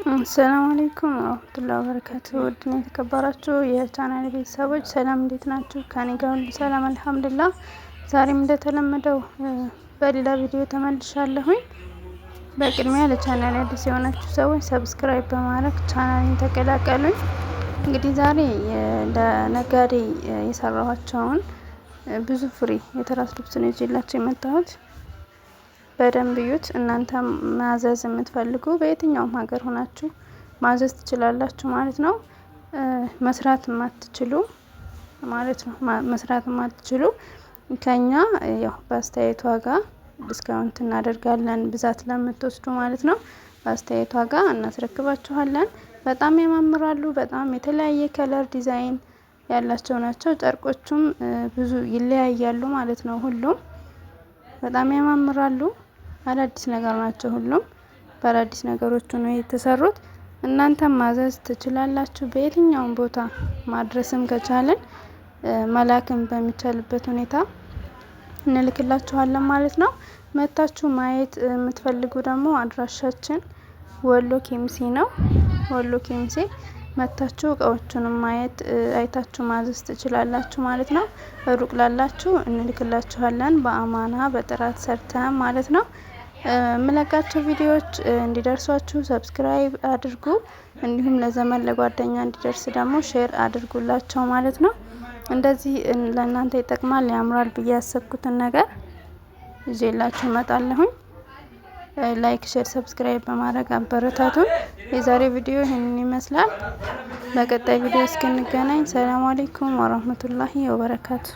አሰላሙ አለይኩም ወራህመቱላሂ ወበረካቱ። ውድና የተከበራችሁ የቻናል ቤተሰቦች ሰላም እንዴት ናችሁ? ከኔ ጋር ሁሉ ሰላም አልሐምዱሊላህ። ዛሬም እንደተለመደው በሌላ ቪዲዮ ተመልሻለሁኝ። በቅድሚያ ለቻናል አዲስ የሆናችሁ ሰዎች ሰብስክራይብ በማድረግ ቻናሌን ተቀላቀሉኝ። እንግዲህ ዛሬ ለነጋዴ የሰራኋቸውን ብዙ ፍሬ የትራስ ልብስ ነው ይዤላችሁ የመጣሁት። በደንብ እዩት። እናንተም ማዘዝ የምትፈልጉ በየትኛውም ሀገር ሆናችሁ ማዘዝ ትችላላችሁ ማለት ነው። መስራት የማትችሉ ማለት ነው መስራት የማትችሉ ከኛ ያው በአስተያየት ዋጋ ዲስካውንት እናደርጋለን፣ ብዛት ለምትወስዱ ማለት ነው። በአስተያየት ዋጋ እናስረክባችኋለን። በጣም ያማምራሉ። በጣም የተለያየ ከለር ዲዛይን ያላቸው ናቸው። ጨርቆቹም ብዙ ይለያያሉ ማለት ነው። ሁሉም በጣም ያማምራሉ። አዳዲስ ነገር ናቸው። ሁሉም በአዳዲስ ነገሮች ነው የተሰሩት። እናንተም ማዘዝ ትችላላችሁ። በየትኛውም ቦታ ማድረስም ከቻለን መላክም በሚቻልበት ሁኔታ እንልክላችኋለን ማለት ነው። መታችሁ ማየት የምትፈልጉ ደግሞ አድራሻችን ወሎ ኬሚሴ ነው። ወሎ ኬሚሴ መታችሁ እቃዎቹንም ማየት አይታችሁ ማዘዝ ትችላላችሁ ማለት ነው። ሩቅ ላላችሁ እንልክላችኋለን በአማና በጥራት ሰርተን ማለት ነው። የምለቃቸው ቪዲዮዎች እንዲደርሷችሁ ሰብስክራይብ አድርጉ። እንዲሁም ለዘመን ለጓደኛ እንዲደርስ ደግሞ ሼር አድርጉላቸው ማለት ነው። እንደዚህ ለእናንተ ይጠቅማል ያምራል ብዬ ያሰብኩትን ነገር ይዤላችሁ እመጣለሁኝ። ላይክ፣ ሼር፣ ሰብስክራይብ በማድረግ አበረታቱን። የዛሬ ቪዲዮ ይህንን ይመስላል። በቀጣይ ቪዲዮ እስክንገናኝ ሰላም አለይኩም ወራህመቱላሂ ወበረካቱ።